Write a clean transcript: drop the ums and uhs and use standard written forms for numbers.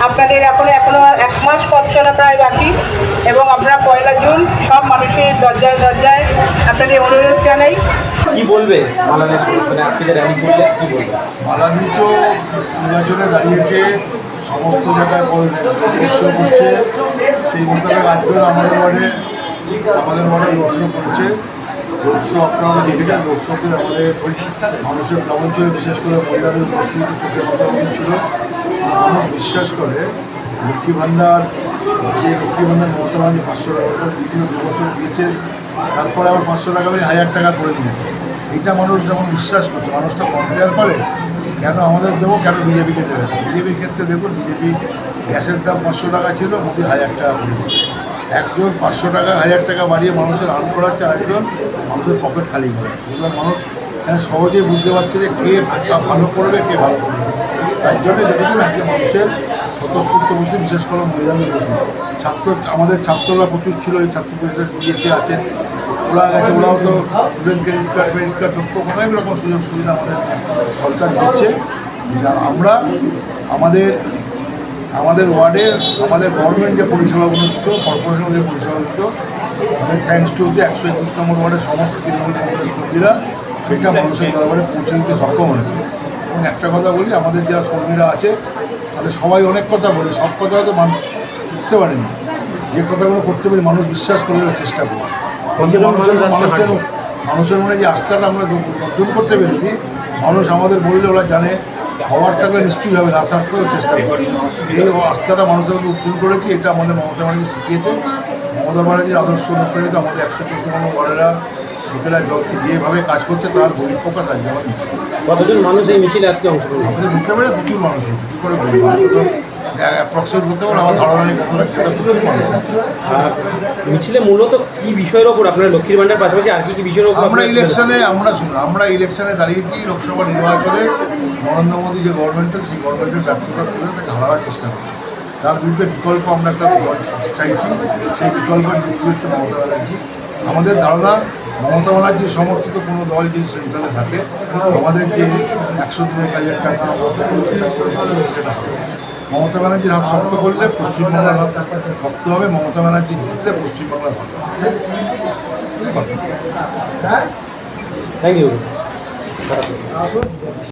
আপনাদের এখনো এক মাস পথ চলা প্রায় বাকি, এবং আমরা 1 জুন সব মানুষের দরজায় দরজায় আপনাদের অনুরোধ জানাই। কি বলবে মালানের, মানে আজকে যে র্যালি করলে কি বলবে? মালানি তো নির্বাচনে দাঁড়িয়েছে, সমস্ত জায়গায় রোড করছে, সেই মোতাবেক আজকেও আমাদের ওয়ার্ডে রোড শো করছে। রোড শো আপনারা দেখেছেন, রোড শোতে আমাদের মানুষের গ্রামাঞ্চলে বিশেষ করে মহিলাদের উপস্থিতি চোখে কথা ছিল। মানুষ বিশ্বাস করে লক্ষ্মী ভাণ্ডার, যে লক্ষ্মী ভাণ্ডার মমতা ব্যানার্জি 500 টাকা করে বিভিন্ন 2 বছর দিয়েছে, তারপরে আবার 500 টাকা করে 1000 টাকা করে দিয়েছে। এটা মানুষ যেমন বিশ্বাস করছে, মানুষটা কম্পেয়ার করে কেন আমাদের দেবো, কেন বিজেপিকে দেবে। বিজেপির ক্ষেত্রে দেখুন, বিজেপি গ্যাসের দাম 500 টাকা ছিল, মোদি 1000 টাকা করে দিয়েছে। একজন 500 টাকা 1000 টাকা বাড়িয়ে মানুষের আর্ন করাচ্ছে, আরেকজন মানুষের পকেট খালি করাচ্ছে। এবার মানুষ সহজেই বুঝতে পারছে যে কে ভালো করবে, কে ভালো করবে। তার জন্য দেখেছেন আজকে মানুষের স্বতঃস্ফূর্ত বসে, বিশেষ করে মহিলাদের বসে আমাদের ছাত্ররা প্রচুর ছিল, এই ছাত্র পরিষদের ইয়েতে আছেন, ওরা গেছে, ওরাও তো স্টুডেন্ট ক্রেডিট কার্ড অনেক রকম সুযোগ সুবিধা আমাদের সরকার দিচ্ছে। আমরা আমাদের ওয়ার্ডের আমাদের গভর্নমেন্ট যে পরিষেবাগুলো দিত, কর্পোরেশন যে পরিষেবা দিত, আমাদের থ্যাঙ্কস টু যে 121 নম্বর ওয়ার্ডের সমস্ত তৃণমূল কংগ্রেস কর্মীরা সেটা মানুষের দরবারে পৌঁছে দিতে সক্ষম হয়েছে। এবং একটা কথা বলি, আমাদের যারা কর্মীরা আছে তাদের সবাই অনেক কথা বলে, সব কথা হয়তো মানুষ করতে পারেনি, যে কথাগুলো করতে পারি মানুষ বিশ্বাস করে চেষ্টা করি। মানুষের মনে যে আস্থাটা আমরা অর্জন করতে পেরেছি, মানুষ আমাদের বললে ওরা জানে, হওয়ার থাকলে নিশ্চয়ই হবে, না থাকতেও চেষ্টা করি। এই আস্থাটা মানুষের মধ্যে অর্জন করেছি, এটা আমাদের মমতা ব্যানার্জি শিখিয়েছে। মমতা ব্যানার্জির আদর্শ অনুপ্রেরিত আমাদের 125 ওয়ার্ডেরা লোকেরা যেভাবে কাজ করছে তার বহিঃপ্রকাশ আজকে আমার মিছিল। কতজন মানুষ এই মিছিলে আজকে অংশগ্রহণ? আমাদের ঢুকতে পারে প্রচুর মানুষ হচ্ছে, কী করে বলি, অ্যাপ্রক্সিমেট বলতে পারে আমার ধারণা নেই কতটা খেতে প্রচুর মানুষ। আর মিছিলে মূলত কি বিষয়ের ওপর, আপনার লক্ষ্মীর ভাণ্ডার পাশাপাশি আর কি বিষয়ের ওপর? আমরা ইলেকশনে দাঁড়িয়েছি, লোকসভা নির্বাচনে নরেন্দ্র মোদী যে গভর্নমেন্টের, সেই গভর্নমেন্টের ব্যর্থতা তুলে তাকে হারাবার চেষ্টা করছি। তার বিরুদ্ধে বিকল্প আমরা একটা চাইছি, সেই বিকল্পের বিরুদ্ধে হচ্ছে মমতা ব্যানার্জি। আমাদের ধারণা, মমতা ব্যানার্জির সমর্থিত কোনো দল যদি সেন্ট্রালে থাকে, আমাদের যে 100 দিনের কাজের টাকা মমতা ব্যানার্জির হাত শক্ত করলে পশ্চিমবাংলার হাত শক্ত হবে, মমতা ব্যানার্জি জিতলে পশ্চিমবাংলার ভালো হবে। Thank you.